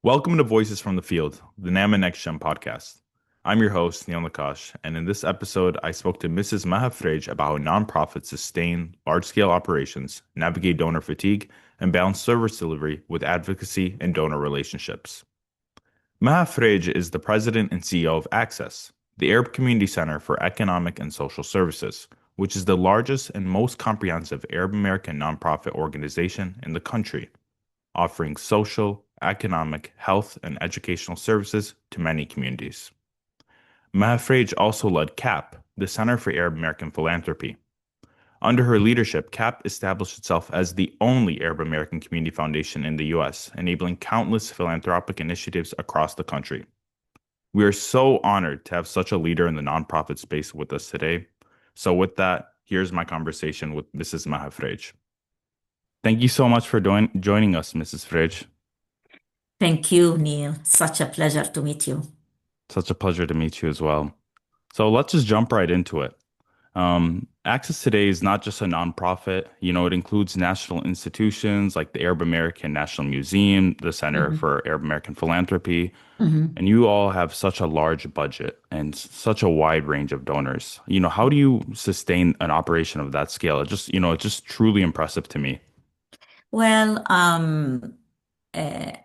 Welcome to Voices from the Field, the NAMA Next Gen podcast. I'm your host, Neil Nakash, and in this episode, I spoke to Mrs. Maha Freij about how nonprofits sustain large-scale operations, navigate donor fatigue, and balance service delivery with advocacy and donor relationships. Maha Freij is the president and CEO of Access, the Arab Community Center for Economic and Social Services, which is the largest and most comprehensive Arab American nonprofit organization in the country, offering social, economic, health, and educational services to many communities. Maha Freij also led CAP, the Center for Arab American Philanthropy. Under her leadership, CAP established itself as the only Arab American community foundation in the U.S., enabling countless philanthropic initiatives across the country. We are so honored to have such a leader in the nonprofit space with us today. So, with that, here's my conversation with Mrs. Maha Freij. Thank you so much for joining us, Mrs. Freij. Thank you, Neil. Such a pleasure to meet you. Such a pleasure to meet you as well. So let's just jump right into it. Access Today is not just a nonprofit. It includes national institutions like the Arab American National Museum, the Center Mhm, for Arab American Philanthropy, mhm. and you all have such a large budget and such a wide range of donors. How do you sustain an operation of that scale? It's just truly impressive to me. Well,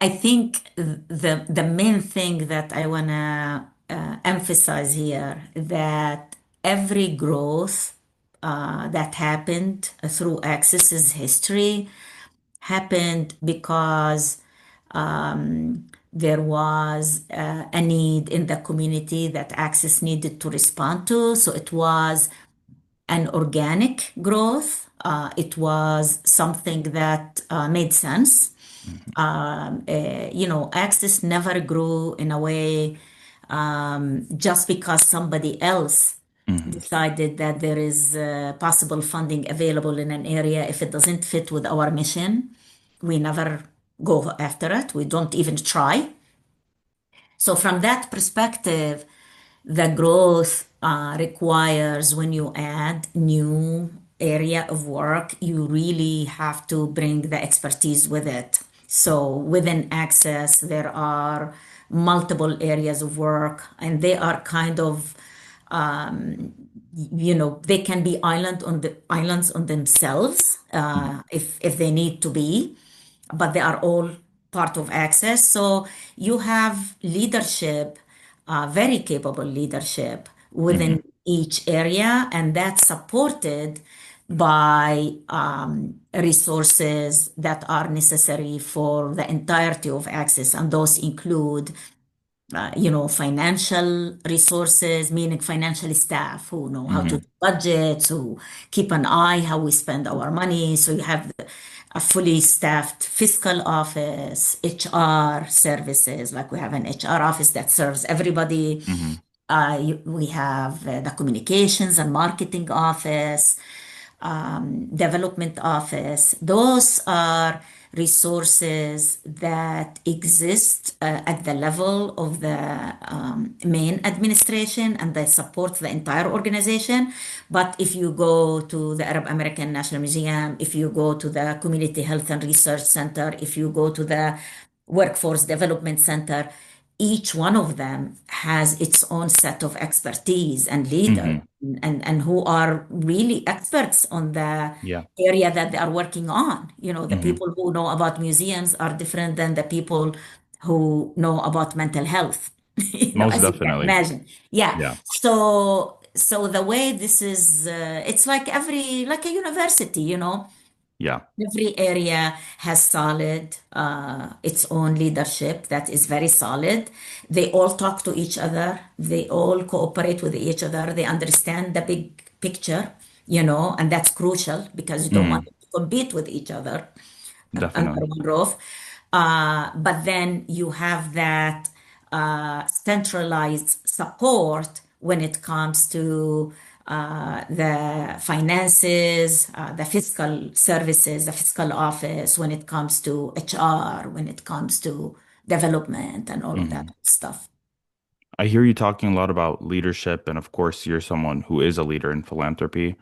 I think the main thing that I wanna emphasize here that every growth that happened through Access's history happened because there was a need in the community that Access needed to respond to. So it was an organic growth. It was something that made sense. Mhm. Access never grew in a way just because somebody else Mhm. decided that there is possible funding available in an area. If it doesn't fit with our mission, we never go after it. We don't even try. So, from that perspective, the growth requires when you add new area of work, you really have to bring the expertise with it. So within Access, there are multiple areas of work, and they are kind of they can be islands on themselves Mhm. if they need to be, but they are all part of Access. So you have leadership, very capable leadership Mhm. within each area, and that's supported by resources that are necessary for the entirety of Access, and those include financial resources, meaning financial staff who know how to Mhm. do budgets, who keep an eye how we spend our money. So you have a fully staffed fiscal office, HR services, like we have an HR office that serves everybody. Mhm. We have the communications and marketing office, development office. Those are resources that exist at the level of the main administration and they support the entire organization. But if you go to the Arab American National Museum, if you go to the Community Health and Research Center, if you go to the Workforce Development Center, each one of them has its own set of expertise and leaders Mhm. and who are really experts on the Yeah. area that they are working on. The Mhm. people who know about museums are different than the people who know about mental health, Most as you can definitely. imagine. Yeah. Yeah. So the way this is, it's like a university. Yeah. Every area has solid its own leadership that is very solid. They all talk to each other. They all cooperate with each other. They understand the big picture, and that's crucial because you don't want Mhm. to compete with each other under Definitely. one roof. But then you have that centralized support when it comes to the finances, the fiscal services, the fiscal office, when it comes to HR, when it comes to development and all of that Mhm. stuff. I hear you talking a lot about leadership, and of course, you're someone who is a leader in philanthropy.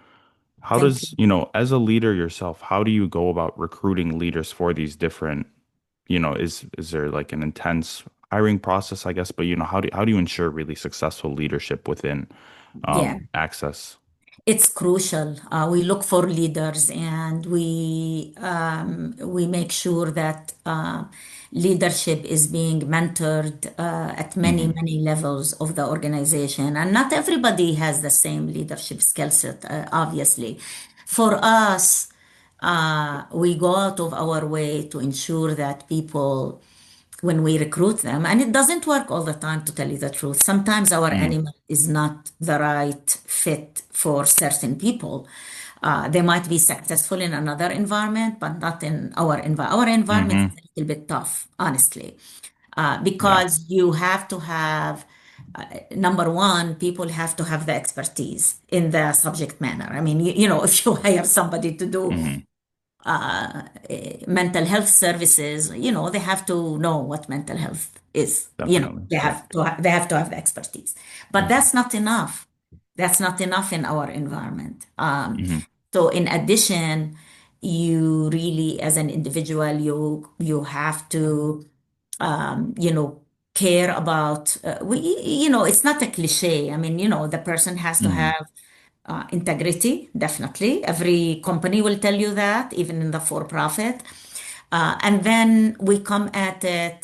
How Thank does, you. as a leader yourself, how do you go about recruiting leaders for these different, is there like an intense hiring process, I guess, but how do you ensure really successful leadership within Yeah. access? It's crucial. We look for leaders and we make sure that leadership is being mentored at many, Hmm. many levels of the organization. And not everybody has the same leadership skill set, obviously. For us, we go out of our way to ensure that people when we recruit them, and it doesn't work all the time, to tell you the truth. Sometimes our Hmm. animal is not the right fit for certain people. They might be successful in another environment, but not in our environment. Our environment is Hmm. a little bit tough, honestly, Yeah. because you have to have, number one, people have to have the expertise in the subject matter. I mean, if you hire somebody to do Hmm. mental health services, they have to know what mental health is. Definitely. They Yeah. have to they have to have the expertise. But Hmm. that's not enough. That's not enough in our environment. Hmm. So in addition, you really, as an individual, you have to care about it's not a cliche. I mean, the person has to Hmm. have integrity, definitely. Every company will tell you that, even in the for profit. And then we come at it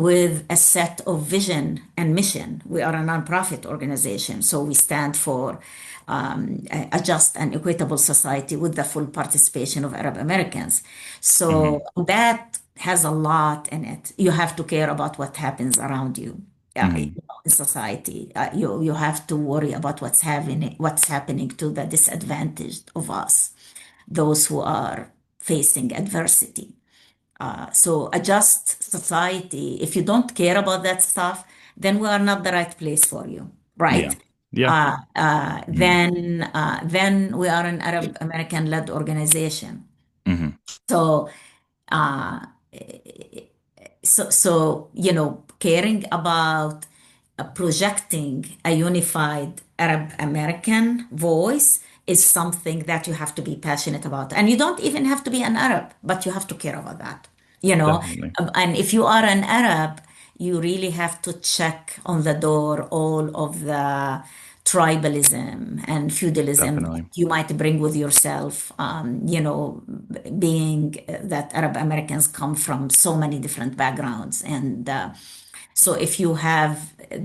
with a set of vision and mission. We are a nonprofit organization, so we stand for a just and equitable society with the full participation of Arab Americans. So Hmm. that has a lot in it. You have to care about what happens around you. Hmm. In society, you have to worry about what's happening to the disadvantaged of us, those who are facing adversity. So a just society, if you don't care about that stuff, then we are not the right place for you, Yeah. right? Yeah. Uh, uh, Hmm. then, uh, then we are an Arab American led organization. Hmm. So, uh, so caring about projecting a unified Arab American voice is something that you have to be passionate about. And you don't even have to be an Arab, but you have to care about that, you know. Definitely. And if you are an Arab, you really have to check on the door all of the tribalism and feudalism that Definitely. you might bring with yourself, being that Arab Americans come from so many different backgrounds. And so if you have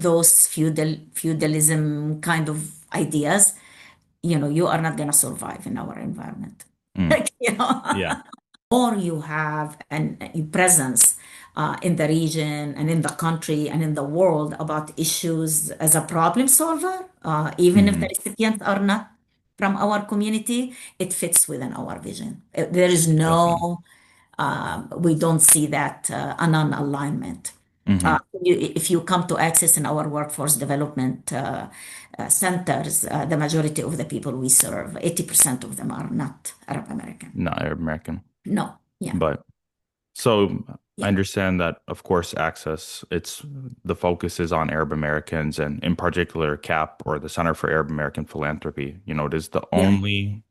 those feudalism kind of ideas, you are not going to survive in our environment. Mm. you know Yeah. or you have a presence in the region and in the country and in the world about issues as a problem solver, even if the Hmm. recipients are not from our community, it fits within our vision. There is Definitely. no, we don't see that a non-alignment. Hmm. If you come to Access in our workforce development centers, the majority of the people we serve, 80% of them are not Arab American. Not Arab American. No, yeah, But so I yeah, understand that, of course, access, it's the focus is on Arab Americans and in particular CAP or the Center for Arab American Philanthropy. It is the yeah, only,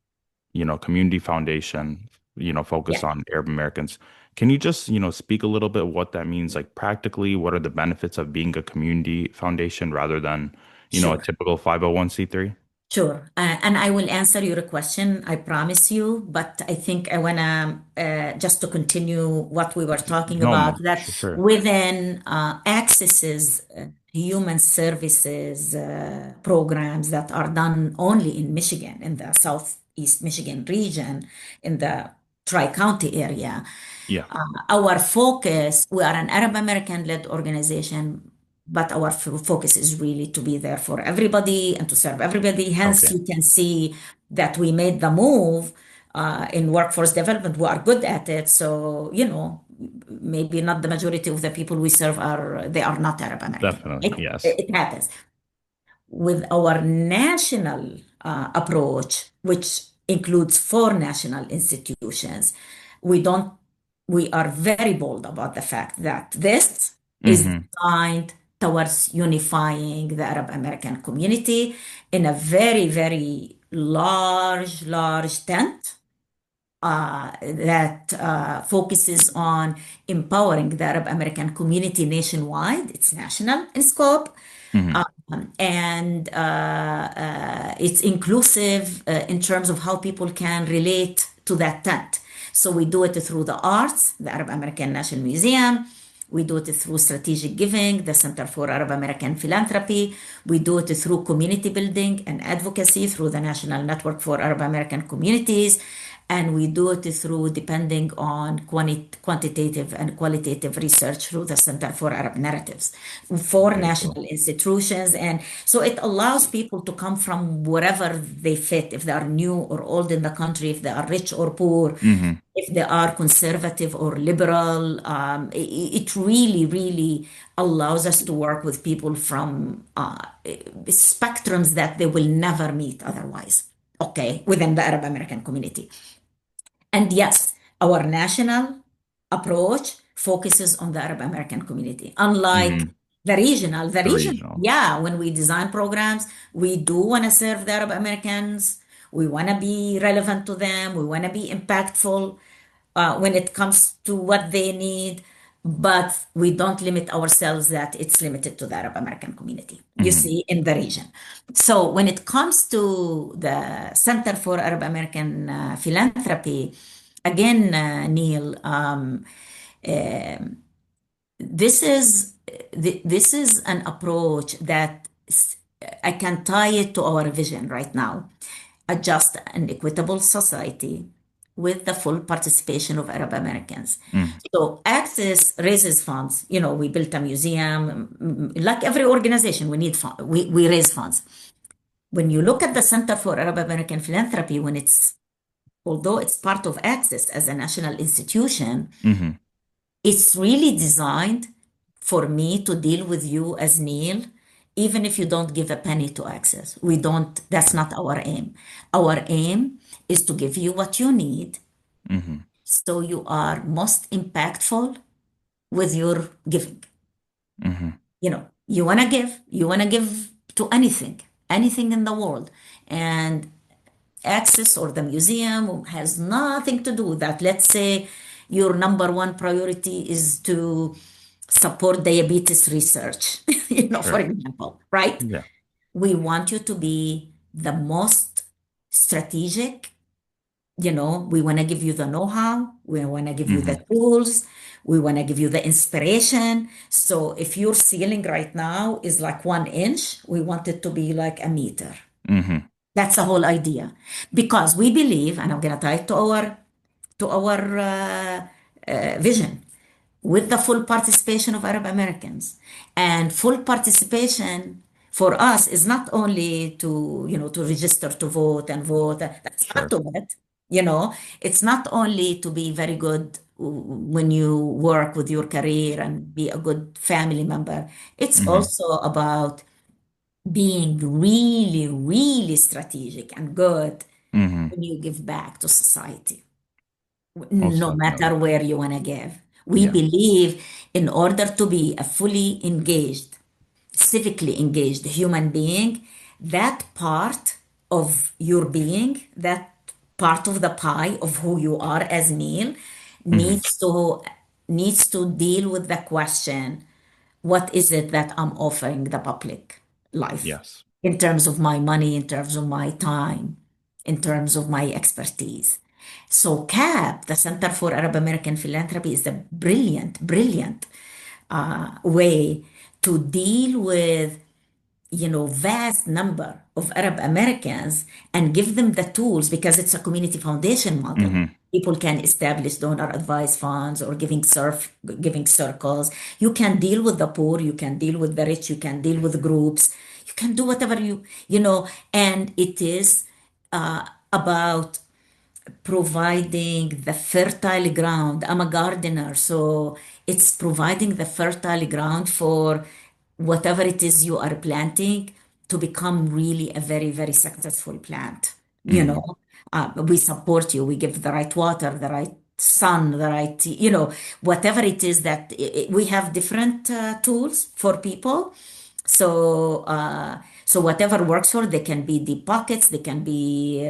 community foundation, yeah. focused on Arab Americans. Can you just, speak a little bit what that means, like practically, what are the benefits of being a community foundation rather than, a Sure. typical 501(c)(3)? Sure. And I will answer your question, I promise you. But I think I want to, just to continue what we were talking No, about, that sure. within Access's human services programs that are done only in Michigan, in the Southeast Michigan region, in the Tri-County area, Yeah. our focus, we are an Arab American led organization, but our focus is really to be there for everybody and to serve everybody. Hence, Okay. you can see that we made the move in workforce development. We are good at it. So, maybe not the majority of the people we serve they are not Arab American. Definitely. It, Yes. it happens with our national approach, which includes four national institutions, we don't we are very bold about the fact that this is Hmm. designed towards unifying the Arab American community in a very, very large tent that focuses on empowering the Arab American community nationwide. It's national in scope. Mm-hmm. And it's inclusive in terms of how people can relate to that tent. So we do it through the arts, the Arab American National Museum. We do it through strategic giving, the Center for Arab American Philanthropy. We do it through community building and advocacy through the National Network for Arab American Communities. And we do it through, depending on quantitative and qualitative research, through the Center for Arab Narratives for Very cool. national institutions. And so it allows people to come from wherever they fit, if they are new or old in the country, if they are rich or poor, Mm-hmm. if they are conservative or liberal. It really, really allows us to work with people from spectrums that they will never meet otherwise, okay, within the Arab American community. And yes, our national approach focuses on the Arab American community, unlike Mm-hmm. the The region, regional. yeah, when we design programs, we do want to serve the Arab Americans. We want to be relevant to them. We want to be impactful when it comes to what they need, but we don't limit ourselves that it's limited to the Arab American community, you Mm-hmm. see, in the region. So when it comes to the Center for Arab American Philanthropy, again, Neil, this is this is an approach that I can tie it to our vision right now: a just and equitable society with the full participation of Arab Americans. Mm-hmm. So Access raises funds. You know, we built a museum. Like every organization, we need fund, we raise funds. When you look at the Center for Arab American Philanthropy, when it's although it's part of Access as a national institution, Mm-hmm. it's really designed for me to deal with you as Neil, even if you don't give a penny to Access. We don't, that's not our aim. Our aim is to give you what you need Mm-hmm. so you are most impactful with your giving. Mm-hmm. You know, you want to give to anything in the world. And Access or the museum has nothing to do with that. Let's say your number one priority is to support diabetes research, for Sure. example, right? Yeah. We want you to be the most strategic. We want to give you the know-how, we want to give you the Mm-hmm. tools, we want to give you the inspiration. So if your ceiling right now is like 1 inch, we want it to be like a meter. Mm-hmm. That's the whole idea. Because we believe, and I'm going to tie it to our vision, with the full participation of Arab Americans. And full participation for us is not only to register to vote and vote. That's part Sure. of it. It's not only to be very good when you work with your career and be a good family member. It's Mm-hmm. also about being really, really strategic and good Mm-hmm. when you give back to society, Most no definitely. matter where you want to give. We Yeah. believe in order to be a fully engaged, civically engaged human being, that part of your being, that part of the pie of who you are as Neil, Mm-hmm. needs to needs to deal with the question, what is it that I'm offering the public life Yes. in terms of my money, in terms of my time, in terms of my expertise. So CAP, the Center for Arab American Philanthropy, is a brilliant, brilliant way to deal with vast number of Arab Americans and give them the tools, because it's a community foundation model. Mm-hmm. People can establish donor advised funds or giving circles. You can deal with the poor, you can deal with the rich, you can deal with groups, you can do whatever and it is about providing the fertile ground. I'm a gardener, so it's providing the fertile ground for whatever it is you are planting to become really a very, very successful plant. Mm-hmm. We support you, we give the right water, the right sun, the right, whatever it is that we have different tools for people. So whatever works for, they can be deep pockets, they can be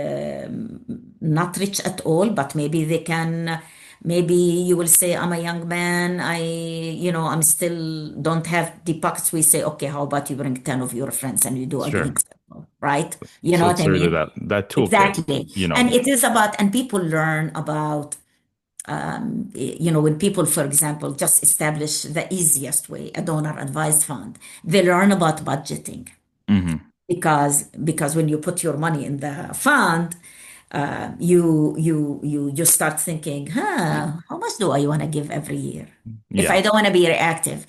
not rich at all, but maybe they can, maybe you will say, I'm a young man, I'm still don't have deep pockets. We say, okay, how about you bring 10 of your friends and you do a Sure. gig circle, right? You know So what it's I really mean? that toolkit, Exactly. you know. And it is about, and people learn about when people, for example, just establish the easiest way, a donor advised fund, they learn about budgeting Hmm. because when you put your money in the fund, you start thinking, how much do I want to give every year? If Yeah. I don't want to be reactive,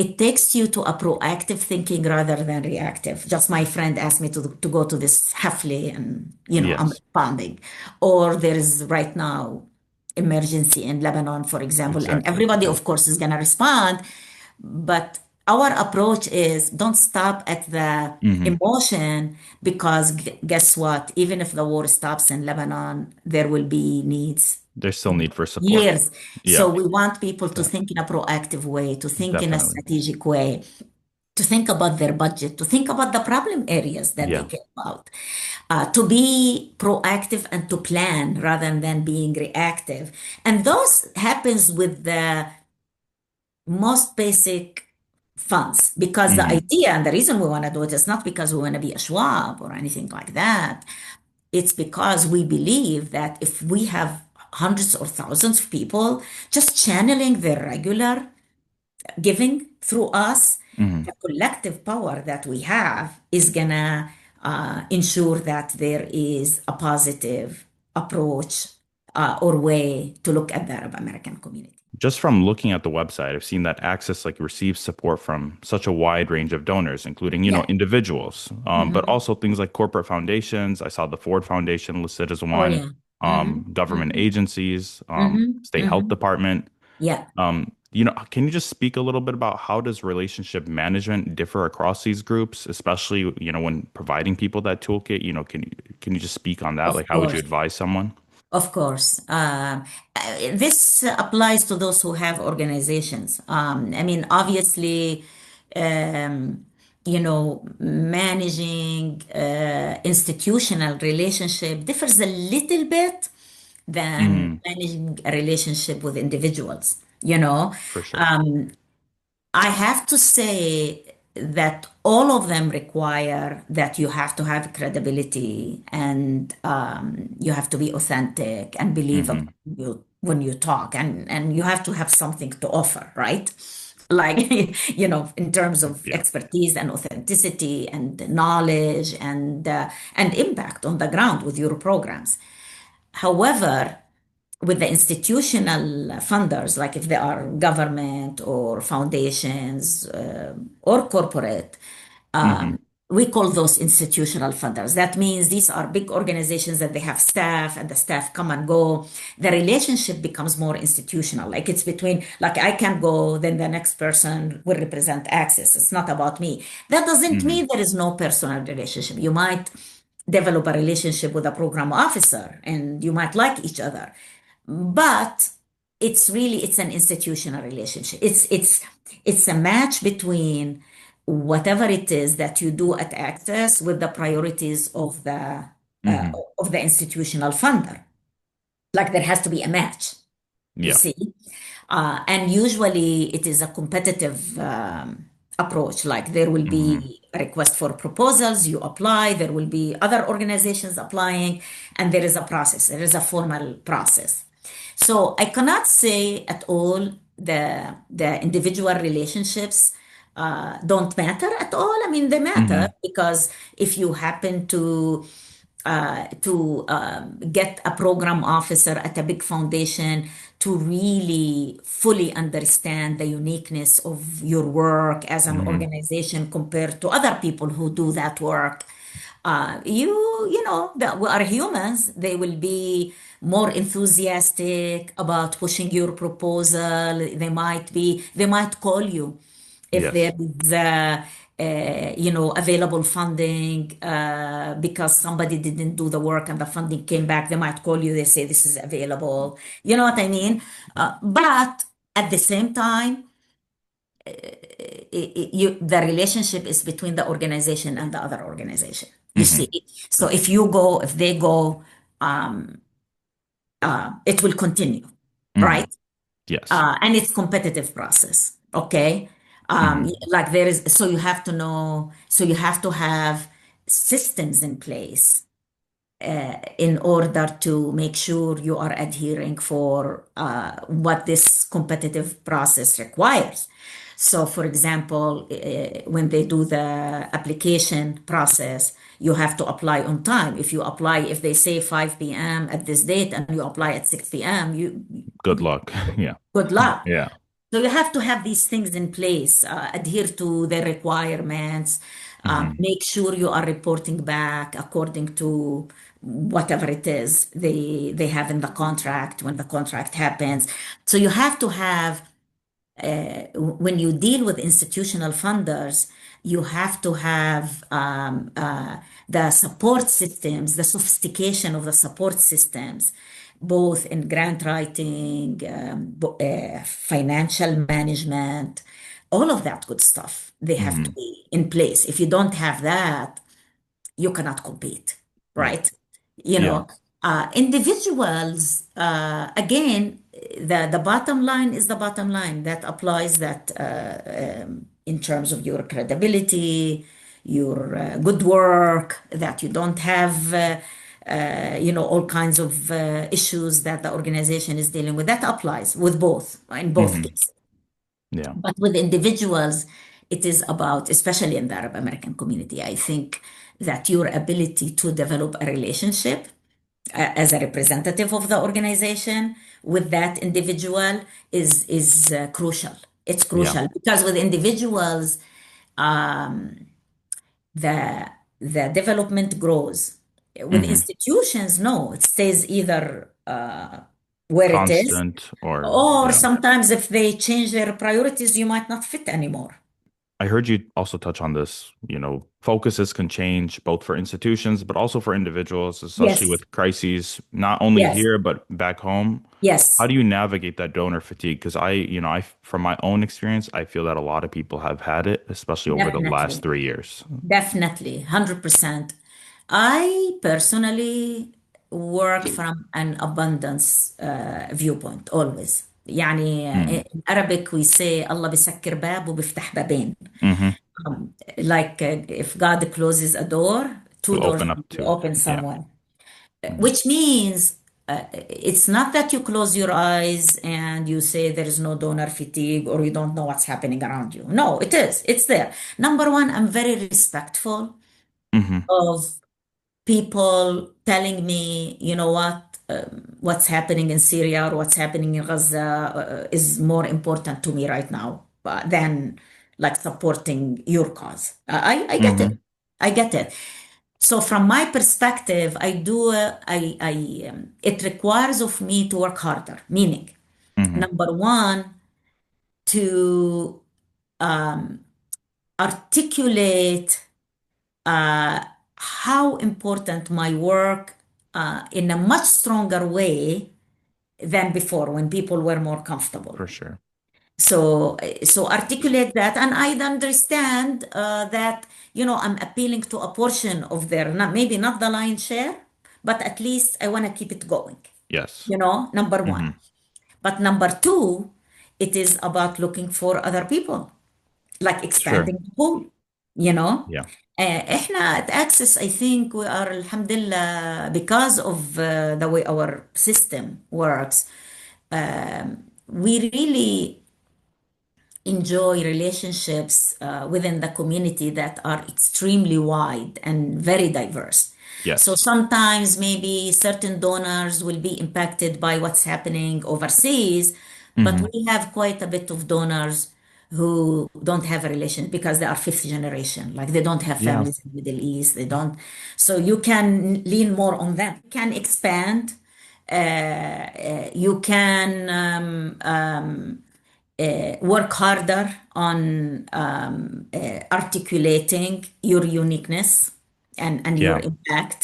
it takes you to a proactive thinking rather than reactive. Just my friend asked me to go to this hafle and I'm Yes. responding. Or there is right now emergency in Lebanon, for example, and Exactly. everybody, Yeah. of course, is going to respond. But our approach is don't stop at the Hmm. emotion because guess what? Even if the war stops in Lebanon, there will be needs There's still need for support. years. Yeah. So we want people to Yeah. think in a proactive way, to think in a Definitely. strategic way, to think about their budget, to think about the problem areas that they Yeah. care about, to be proactive and to plan rather than being reactive. And those happens with the most basic funds because the Hmm. idea and the reason we want to do it is not because we want to be a Schwab or anything like that. It's because we believe that if we have hundreds or thousands of people just channeling their regular giving through us, Hmm. the collective power that we have is gonna ensure that there is a positive approach or way to look at the Arab American community. Just from looking at the website, I've seen that Access like receives support from such a wide range of donors, including, Yeah. individuals, but Mhm. also things like corporate foundations. I saw the Ford Foundation listed as Oh, one, yeah. Hmm. government Hmm. agencies, Hmm. state health Hmm. department. Yeah. Can you just speak a little bit about how does relationship management differ across these groups, especially, when providing people that toolkit? Can you just speak on that? Of Like, how would you course. advise someone? Of course. This applies to those who have organizations. I mean, obviously, managing institutional relationship differs a little bit than Hmm. managing a relationship with individuals. You know, For sure. I have to say that all of them require that you have to have credibility and you have to be authentic and believable Hmm. when you talk and you have to have something to offer, right? Like, in terms of Yeah. expertise and authenticity and knowledge and impact on the ground with your programs. However, with the institutional funders, like if they are government or foundations or corporate, Hmm. we call those institutional funders. That means these are big organizations that they have staff and the staff come and go. The relationship becomes more institutional. Like it's between, like I can go, then the next person will represent Access. It's not about me. That doesn't Hmm. mean there is no personal relationship. You might develop a relationship with a program officer and you might like each other, but it's an institutional relationship. It's a match between whatever it is that you do at Access with the priorities uh, Hmm. of the institutional funder. Like there has to be a match, you Yeah. see. And usually it is a competitive approach. Like there will Hmm. be a request for proposals, you apply, there will be other organizations applying, and there is a process, there is a formal process. So I cannot say at all the individual relationships don't matter at all. I mean, they matter Hmm. because if you happen to get a program officer at a big foundation to really fully understand the uniqueness of your work as an Hmm. organization compared to other people who do that work. That we are humans. They will be more enthusiastic about pushing your proposal. They might call you if there Yes. is available funding because somebody didn't do the work and the funding came back. They might call you, they say this is available. You know what I mean? But at the same time, the relationship is between the organization and the other organization. You see, Hmm. so if you go, if they go, um, it will continue, Hmm. right? Yes. And it's competitive process. Okay, Hmm. like there is, so you have to know, so you have to have systems in place in order to make sure you are adhering for what this competitive process requires. So, for example, when they do the application process, you have to apply on time. If you apply, if they say 5 p.m. at this date and you apply at 6 p.m., Good luck. Yeah. good luck. Yeah. So you have to have these things in place, adhere to the requirements, Hmm. make sure you are reporting back according to whatever it is they have in the contract when the contract happens. So you have to have when you deal with institutional funders, you have to have the support systems, the sophistication of the support systems, both in grant writing, financial management, all of that good stuff. They have to Hmm. be in place. If you don't have that, you cannot compete, Yeah. right? You Yeah. know, individuals, again, the bottom line is the bottom line. That applies that in terms of your credibility, your good work, that you don't have, all kinds of issues that the organization is dealing with. That applies with both, in both Hmm. cases. Yeah. But with individuals, it is about, especially in the Arab American community, I think that your ability to develop a relationship as a representative of the organization with that individual is crucial. It's Yeah. crucial because with individuals, the the development grows. With Hmm. institutions, no, it stays either where it is, Constant or or yeah. sometimes if they change their priorities, you might not fit anymore. I heard you also touch on this, focuses can change both for institutions, but also for individuals, especially Yes, with crises, not only yes, here, but back home. How yes, do you navigate that donor fatigue? Because from my own experience, I feel that a lot of people have had it, especially over the last definitely, 3 years. definitely, 100%. I personally work from an abundance viewpoint always. يعني Mm. in Arabic we say الله بيسكر باب وبيفتح بابين. Hmm. Like if God closes a door, two To doors open up will be to. open Yeah. somewhere. Hmm. Which means it's not that you close your eyes and you say there is no donor fatigue or you don't know what's happening around you. No, it is. It's there. Number one, I'm very respectful Hmm. of people telling me, you know what, what's happening in Syria or what's happening in Gaza is more important to me right now than like supporting your cause. I get it. Hmm. I get it. So from my perspective, it requires of me to work harder, meaning Hmm. number one, to articulate uh, how important my work in a much stronger way than before when people were more comfortable. For sure. So articulate that, and I understand that I'm appealing to a portion of their, not maybe not the lion's share, but at least I want to keep it going. Yes. Number one. Hmm. But number two, it is about looking for other people, like Sure. expanding the pool. You know, Yeah. إحنا at Access, I think we are, alhamdulillah, because of the way our system works, we really enjoy relationships within the community that are extremely wide and very diverse. So Yes. sometimes maybe certain donors will be impacted by what's happening overseas, but Hmm. we have quite a bit of donors who don't have a relation because they are fifth generation, like they don't have Yeah. families in the Middle East, they don't. So you can lean more on them. You can expand. You can work harder on articulating your uniqueness and your Yeah. impact.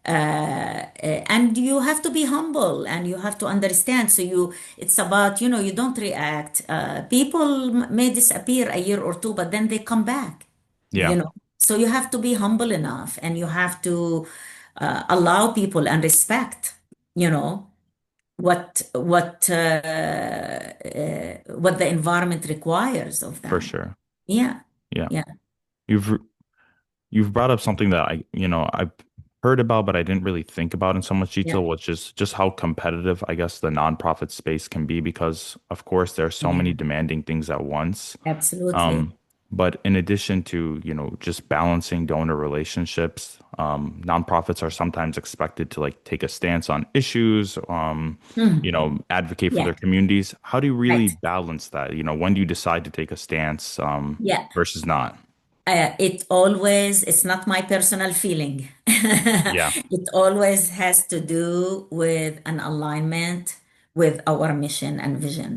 And you have to be humble and you have to understand. So it's about, you don't react. People may disappear a year or two, but then they come back, Yeah, So you have to be humble enough and you have to allow people and respect, you know, what the environment requires of for them. sure. Yeah, Yeah. yeah, You've you've brought up something that I've heard about, but I didn't really think about in so much yeah, detail, which is just how competitive, I guess, the nonprofit space can be because, of course, there are so yeah, many demanding things at once. absolutely. Um, but in addition to, just balancing donor relationships, nonprofits are sometimes expected to like take a stance on issues, Hmm. advocate for Yeah, their communities. How do you really right. balance that? When do you decide to take a stance, Yeah. versus not? It's not my personal feeling. Yeah. It always has to do with an alignment with our mission and vision.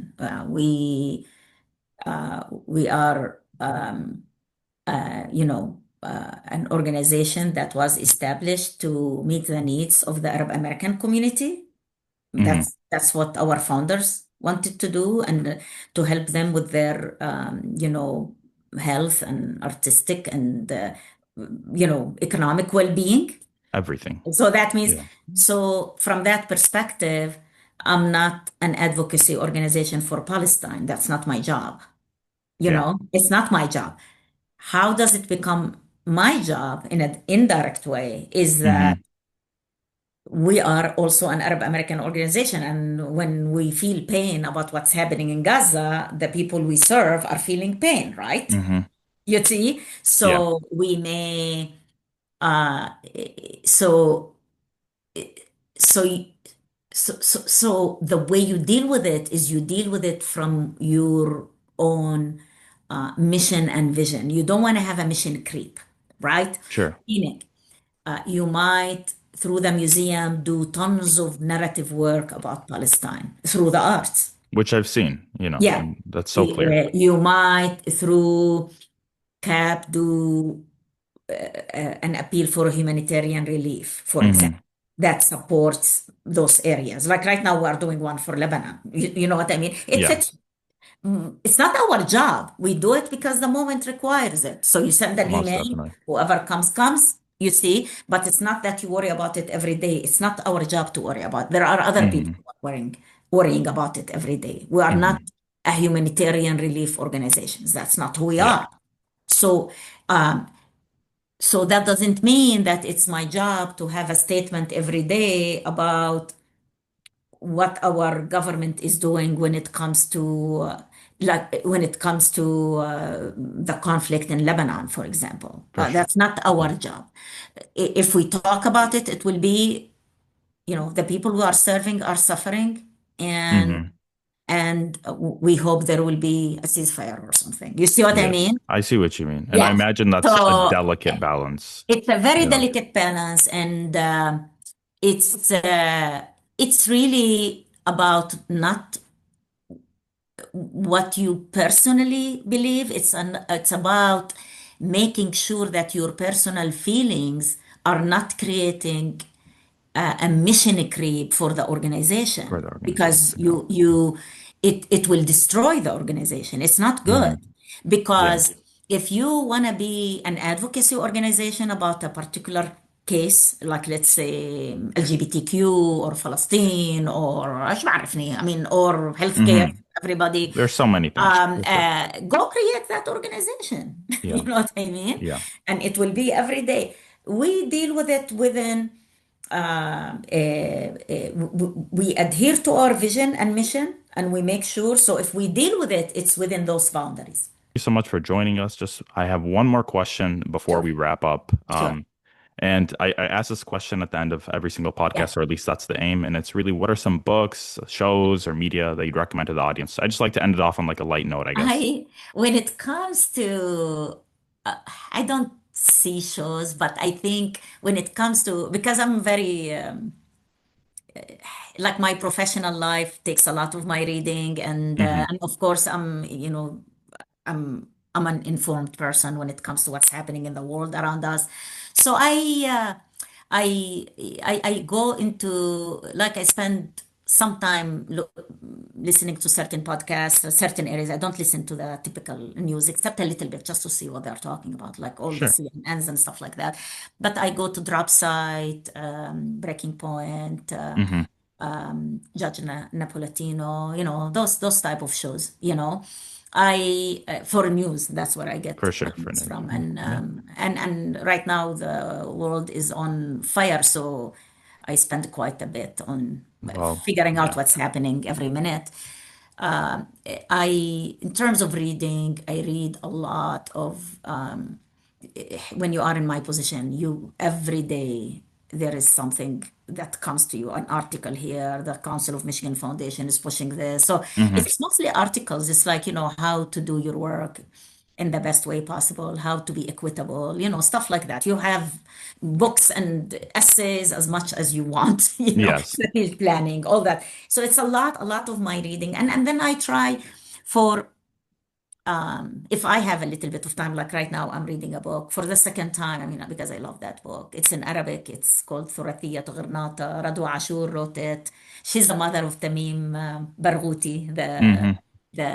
We are, an organization that was established to meet the needs of the Arab American community. Hmm. That's what our founders wanted to do, and to help them with their, health and artistic and, economic well-being. Everything. So that means, Yeah. so from that perspective, I'm not an advocacy organization for Palestine. That's not my job. Yeah. It's not my job. How does it become my job in an indirect way is that Hmm. we are also an Arab American organization. And when we feel pain about what's happening in Gaza, the people we serve are feeling pain, right? Hmm. You see? Yeah. So we may, uh, so, so, so the way you deal with it is you deal with it from your own mission and vision. You don't want to have a mission creep, right? Sure. Meaning, you might, through the museum, do tons of narrative work about Palestine through the arts. Which I've seen, Yeah. and that's so clear. You might, through CAP, do an appeal for humanitarian relief, for example, Hmm. that supports those areas. Like right now, we are doing one for Lebanon. You know what I mean? It Yeah, fits. It's not our job. We do it because the moment requires it. So you send an most email, definitely. whoever comes, you see, but it's not that you worry about it every day. It's not our job to worry about. There are other people Hmm. who are worrying about it every day. We are not Hmm. a humanitarian relief organization. That's not who we Yeah, are. So, um, so that doesn't mean that it's my job to have a statement every day about what our government is doing when it comes to, the conflict in Lebanon, for example. for sure. That's not our Yeah. job. If we talk about it, it will be, the people who are serving are suffering, and Hmm. we hope there will be a ceasefire or something. You see what I Yeah. mean? I see what you mean. And I Yeah. imagine that's a So delicate balance, it's a very you know. delicate balance, and it's uh, it's really about not what you personally believe. It's about making sure that your personal feelings are not creating a mission creep for the For organization, the organization. because Yeah. it will destroy the organization. It's not good, Hmm. Yeah. because if you want to be an advocacy organization about a particular case, like let's say LGBTQ or Palestine or ايش بعرفني, I mean, or healthcare, Hmm. everybody, There's so many things for sure. go create that organization. You Yeah. know what I mean? Yeah. And it will be every day. We deal with it within, we adhere to our vision and mission, and we make sure. So if we deal with it, it's within those boundaries. You so much for joining us. Just I have one more question before Sure, we wrap up. sure. And I ask this question at the end of every single Yeah. podcast, or at least that's the aim. And it's really, what are some books, shows, or media that you'd recommend to the audience? I just like to end it off on like a light note, I guess. When it comes to, uh, I don't see shows, but I think when it comes to, because I'm very, like my professional life takes a lot of my reading, Hmm. and of course I'm an informed person when it comes to what's happening in the world around us. So I I go into, like, I spend some time listening to certain podcasts or certain areas. I don't listen to the typical news except a little bit just to see what they're talking about, like all the Sure. CNNs and stuff like that. But I go to Drop Site, Breaking Point, Hmm. Judge Napolitano, those type of shows, I for news, that's where I get For sure. For news news. from, Mhm. Yeah. and right now the world is on fire, so I spend quite a bit on Well, figuring out yeah. what's happening every minute. In terms of reading, I read a lot of, when you are in my position, you every day there is something that comes to you, an article here, the Council of Michigan Foundation is pushing this. So Hmm. it's mostly articles. It's like, how to do your work in the best way possible, how to be equitable, stuff like that. You have books and essays as much as you want, Yes. strategic planning, all that. So it's a lot of my reading. And then I try for, if I have a little bit of time, like right now, I'm reading a book for the second time. I mean, because I love that book. It's in Arabic. It's called ثلاثية غرناطة. Radu Ashur wrote it. She's the mother of Tamim Barghouti, Hmm. the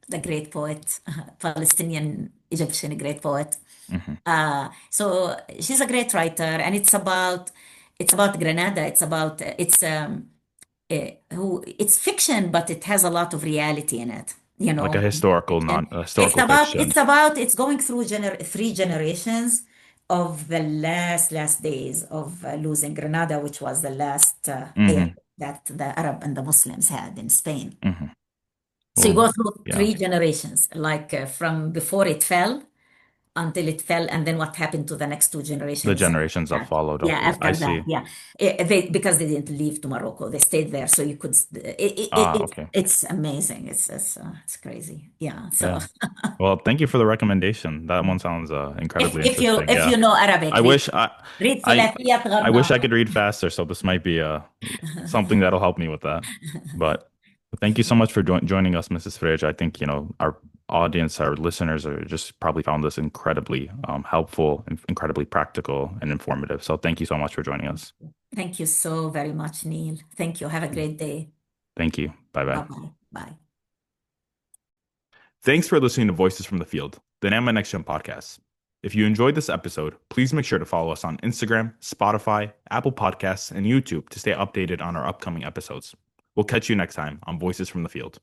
the great poet, Palestinian Egyptian great poet. Hmm. So she's a great writer, and it's about Granada. It's fiction, but it has a lot of reality in it. Like a historical, Fiction. non historical fiction. It's going through three generations of the last days of losing Granada, which was the last area Hmm. that the Arab and the Muslims had in Spain. Hmm. So you Well, go through yeah. three generations, like from before it fell until it fell, and then what happened to the next two The generations generations that followed. yeah, Okay. I after that, see. yeah. Because they didn't leave to Morocco, they stayed there, so you could Ah, okay. it's amazing. It's crazy, yeah. So Yeah. Well, thank you for the recommendation. That one sounds incredibly if you interesting. if Yeah. you know Arabic, I wish I read I ثلاثية I wish I غرناطة. could read faster, so this might be something that'll help me with that. But thank you so much for joining us, Mrs. Freij. I think, our audience, our listeners are just probably found this incredibly helpful, and incredibly practical and informative. So thank you so much for joining us. Thank you so very much, Neil. Thank you. Have a great day. Thank you. Bye bye. Bye-bye. Bye. Thanks for listening to Voices from the Field, the NAMA Next Gen podcast. If you enjoyed this episode, please make sure to follow us on Instagram, Spotify, Apple Podcasts, and YouTube to stay updated on our upcoming episodes. We'll catch you next time on Voices from the Field.